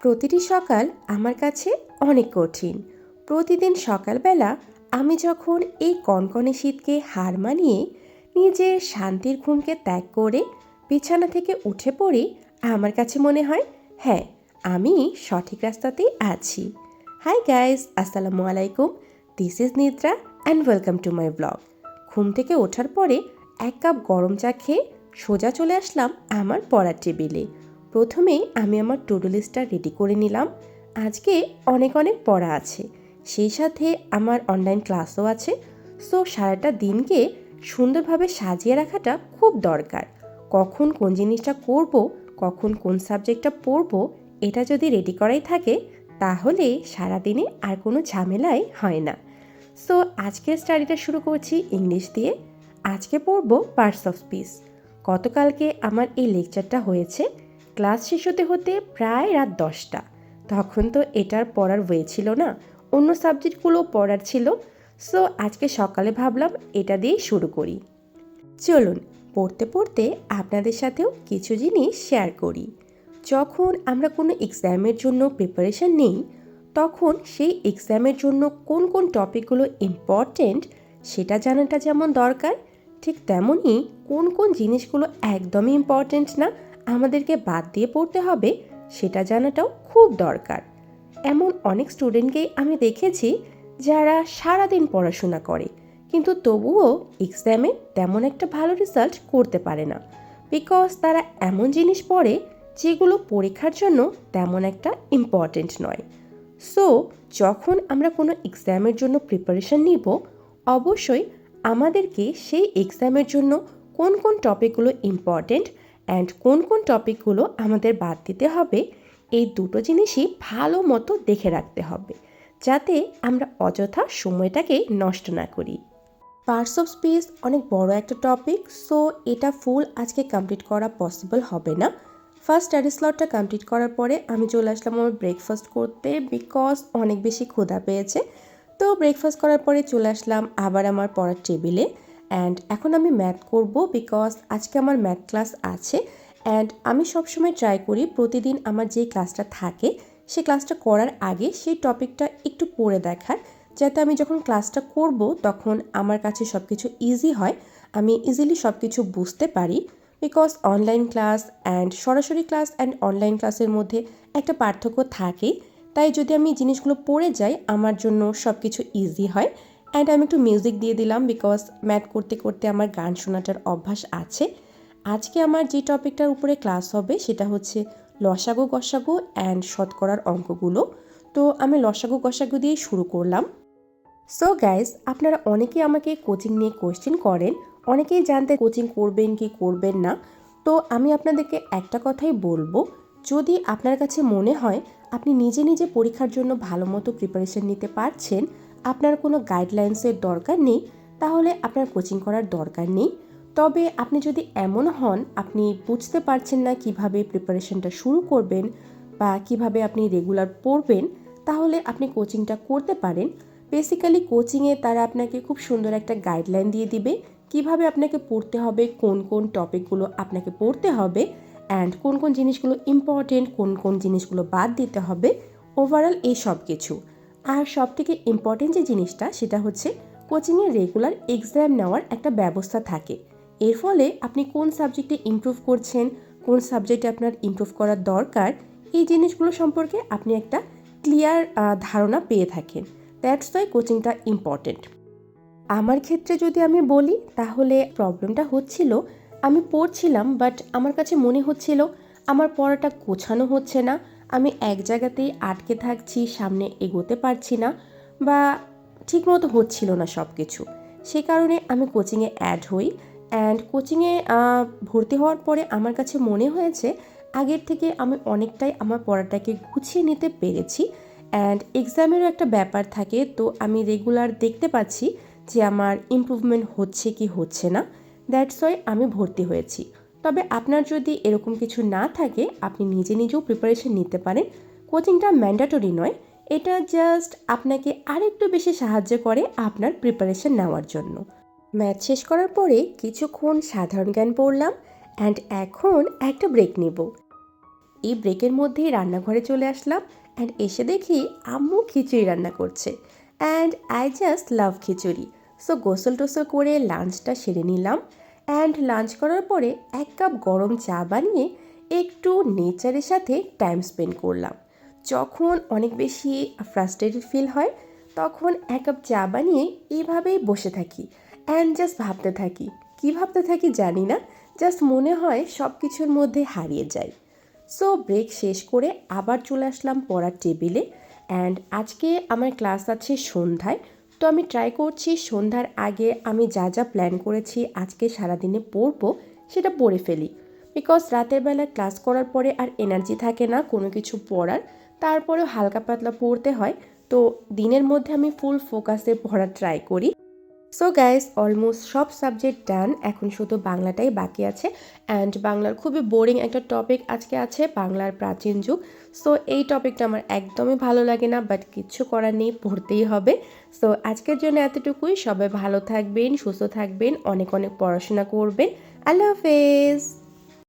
প্রতিটি সকাল আমার কাছে অনেক কঠিন। প্রতিদিন সকালবেলা আমি যখন এই কনকনে শীতকে হার মানিয়ে নিজের শান্তির ঘুমকে ত্যাগ করে বিছানা থেকে উঠে পড়ি, আমার কাছে মনে হয় হ্যাঁ, আমি সঠিক রাস্তাতেই আছি। হাই গাইস, আসসালামু আলাইকুম। দিস ইজ নিদ্রা and welcome to my blog. ঘুম থেকে ওঠার পরে এক কাপ গরম চা খেয়ে সোজা চলে আসলাম আমার পড়ার টেবিলে। প্রথমেই আমি আমার টু ডু লিস্টটা রেডি করে নিলাম। আজকে অনেক অনেক পড়া আছে, সেই সাথে আমার অনলাইন ক্লাসও আছে। সো সারাটা দিনকে সুন্দরভাবে সাজিয়ে রাখাটা খুব দরকার। কখন কোন জিনিসটা করব, কখন কোন সাবজেক্টটা পড়ব, এটা যদি রেডি করাই থাকে তাহলে সারাদিনে আর কোনো ঝামেলাই হয় না। সো আজকের স্টাডিটা শুরু করছি ইংলিশ দিয়ে। আজকে পড়ব পার্টস অফ স্পিচ। গতকালকে আমার এই লেকচারটা হয়েছে। ক্লাস শেষ হতে হতে প্রায় রাত 10টা। তখন তো এটার পড়ার ওয়ে ছিল না, অন্য সাবজেক্টগুলো পড়ার ছিল। সো আজকে সকালে ভাবলাম এটা দিয়েই শুরু করি। চলুন পড়তে পড়তে আপনাদের সাথেও কিছু জিনিস শেয়ার করি। যখন আমরা কোনো এক্সামের জন্য প্রিপারেশন নিই, তখন সেই এক্সামের জন্য কোন কোন টপিকগুলো ইম্পর্টেন্ট সেটা জানাটা যেমন দরকার, ঠিক তেমনই কোন কোন জিনিসগুলো একদমই ইম্পর্টেন্ট না, আমাদেরকে বাদ দিয়ে পড়তে হবে, সেটা জানাটাও খুব দরকার। এমন অনেক স্টুডেন্টকেই আমি দেখেছি যারা সারাদিন পড়াশোনা করে, কিন্তু তবুও এক্সামে তেমন একটা ভালো রেজাল্ট করতে পারে না, বিকজ তারা এমন জিনিস পড়ে যেগুলো পরীক্ষার জন্য তেমন একটা ইম্পর্টেন্ট নয়। সো যখন আমরা কোনো এক্সামের জন্য প্রিপারেশন নিব, অবশ্যই আমাদেরকে সেই এক্সামের জন্য কোন কোন টপিকগুলো ইম্পর্টেন্ট অ্যান্ড কোন কোন টপিকগুলো আমাদের বাদ দিতে হবে, এই দুটো জিনিসই ভালো মতো দেখে রাখতে হবে, যাতে আমরা অযথা সময়টাকে নষ্ট না করি। পার্টস অফ স্পিচ অনেক বড় একটা টপিক, সো এটা ফুল আজকে কমপ্লিট করা পসিবল হবে না। ফার্স্ট স্টাডি স্লটটা কমপ্লিট করার পরে আমি চলে আসলাম আমার ব্রেকফাস্ট করতে, বিকজ অনেক বেশি ক্ষুধা পেয়েছে। তো ব্রেকফাস্ট করার পরে চলে আসলাম আবার আমার পড়ার টেবিলে। অ্যান্ড এখন আমি ম্যাথ করব, বিকজ আজকে আমার ম্যাথ ক্লাস আছে। অ্যান্ড আমি সবসময় ট্রাই করি প্রতিদিন আমার যে ক্লাসটা থাকে সেই ক্লাসটা করার আগে সেই টপিকটা একটু পড়ে দেখার, যাতে আমি যখন ক্লাসটা করব তখন আমার কাছে সব কিছু ইজি হয়, আমি ইজিলি সব কিছু বুঝতে পারি। বিকজ অনলাইন ক্লাস অ্যান্ড সরাসরি ক্লাস অ্যান্ড অনলাইন ক্লাসের মধ্যে একটা পার্থক্য থাকে। তাই যদি আমি জিনিসগুলো পড়ে যাই আমার জন্য সব কিছু ইজি হয়। অ্যান্ড আমি একটু মিউজিক দিয়ে দিলাম, বিকজ ম্যাথ করতে করতে আমার গান শোনাটার অভ্যাস আছে। আজকে আমার যে টপিকটার উপরে ক্লাস হবে সেটা হচ্ছে লসাগু গসাগু অ্যান্ড শতকরার অঙ্কগুলো। তো আমি লসাগু গসাগু দিয়ে শুরু করলাম। সো গাইজ, আপনারা অনেকেই আমাকে কোচিং নিয়ে কোয়েশ্চেন করেন, অনেকেই জানতে কোচিং করবেন কি করবেন না। তো আমি আপনাদেরকে একটা কথাই বলবো, যদি আপনার কাছে মনে হয় আপনি নিজে নিজে পরীক্ষার জন্য ভালো মতো প্রিপারেশন নিতে পারছেন, আপনার কোনো গাইডলাইন্সের দরকার নেই, তাহলে আপনার কোচিং করার দরকার নেই। তবে আপনি যদি এমন হন আপনি বুঝতে পারছেন না কিভাবে প্রিপারেশনটা শুরু করবেন বা কিভাবে আপনি রেগুলার পড়বেন, তাহলে আপনি কোচিংটা করতে পারেন। বেসিক্যালি কোচিংয়ে তারা আপনাকে খুব সুন্দর একটা গাইডলাইন দিয়ে দিবে কিভাবে আপনাকে পড়তে হবে, কোন কোন টপিকগুলো আপনাকে পড়তে হবে অ্যান্ড কোন কোন জিনিসগুলো ইম্পর্টেন্ট, কোন কোন জিনিসগুলো বাদ দিতে হবে, ওভারঅল এই সব কিছু। আর সবথেকে ইম্পর্টেন্ট যে জিনিসটা সেটা হচ্ছে কোচিংয়ে রেগুলার এক্সাম নেওয়ার একটা ব্যবস্থা থাকে। এর ফলে আপনি কোন সাবজেক্টে ইমপ্রুভ করছেন, কোন সাবজেক্টে আপনার ইমপ্রুভ করার দরকার, এই জিনিসগুলো সম্পর্কে আপনি একটা ক্লিয়ার ধারণা পেয়ে থাকেন। দ্যাটস ওয়াই কোচিংটা ইম্পর্টেন্ট। আমার ক্ষেত্রে যদি আমি বলি, তাহলে প্রবলেমটা হচ্ছিল আমি পড়ছিলাম বাট আমার কাছে মনে হচ্ছিল আমার পড়াটা গোছানো হচ্ছে না, আমি এক জায়গাতেই আটকে থাকছি, সামনে এগোতে পারছি না বা ঠিকমতো হচ্ছিল না সব কিছু। সে কারণে আমি কোচিংয়ে অ্যাড হই। অ্যান্ড কোচিংয়ে ভর্তি হওয়ার পরে আমার কাছে মনে হয়েছে আগের থেকে আমি অনেকটাই আমার পড়াটাকে গুছিয়ে নিতে পেরেছি। অ্যান্ড এক্সামেরও একটা ব্যাপার থাকে, তো আমি রেগুলার দেখতে পাচ্ছি যে আমার ইমপ্রুভমেন্ট হচ্ছে কি হচ্ছে না। দ্যাটস ওয়াই আমি ভর্তি হয়েছি। তবে আপনার যদি এরকম কিছু না থাকে আপনি নিজে নিজেও প্রিপারেশন নিতে পারেন। কোচিংটা ম্যান্ডেটরি নয়, এটা জাস্ট আপনাকে আরেকটু বেশি সাহায্য করে আপনার প্রিপারেশন নেওয়ার জন্য। ম্যাথ শেষ করার পরে কিছুক্ষণ সাধারণ জ্ঞান পড়লাম অ্যান্ড এখন একটা ব্রেক নেব। এই ব্রেকের মধ্যেই রান্নাঘরে চলে আসলাম অ্যান্ড এসে দেখি আম্মু খিচুড়ি রান্না করছে and I just love khichuri. So গোসল টোসল করে লাঞ্চটা সেরে নিলাম অ্যান্ড লাঞ্চ করার পরে 1 কাপ গরম চা বানিয়ে একটু নেচারের সাথে টাইম স্পেন্ড করলাম। যখন অনেক বেশি ফ্রাস্ট্রেটেড ফিল হয় তখন 1 কাপ চা বানিয়ে এভাবেই বসে থাকি অ্যান্ড জাস্ট ভাবতে থাকি। কী ভাবতে থাকি জানি না, জাস্ট মনে হয় সব কিছুর মধ্যে হারিয়ে যায়। সো ব্রেক শেষ করে আবার চলে আসলাম পড়ার টেবিলে অ্যান্ড আজকে আমার ক্লাস আছে সন্ধ্যায়। তো আমি ট্রাই করছি সন্ধ্যার আগে আমি যা যা প্ল্যান করেছি আজকে সারাদিনে পড়বো সেটা পড়ে ফেলি, বিকজ রাতের বেলা ক্লাস করার পরে আর এনার্জি থাকে না কোনো কিছু পড়ার, তারপরেও হালকা পাতলা পড়তে হয়। তো দিনের মধ্যে আমি ফুল ফোকাসে পড়ার ট্রাই করি। সো গাইস, অলমোস্ট সব সাবজেক্ট ডান, এখন শুধু বাংলাটাই বাকি আছে অ্যান্ড বাংলার খুবই বোরিং একটা টপিক আজকে আছে, বাংলার প্রাচীন যুগ। সো এই টপিকটা আমার একদমই ভালো লাগে না, বাট কিচ্ছু করার নেই, পড়তেই হবে। সো আজকের জন্য এতটুকুই। সবাই ভালো থাকবেন, সুস্থ থাকবেন, অনেক অনেক পড়াশোনা করবেন। আল্লাহ হাফেজ।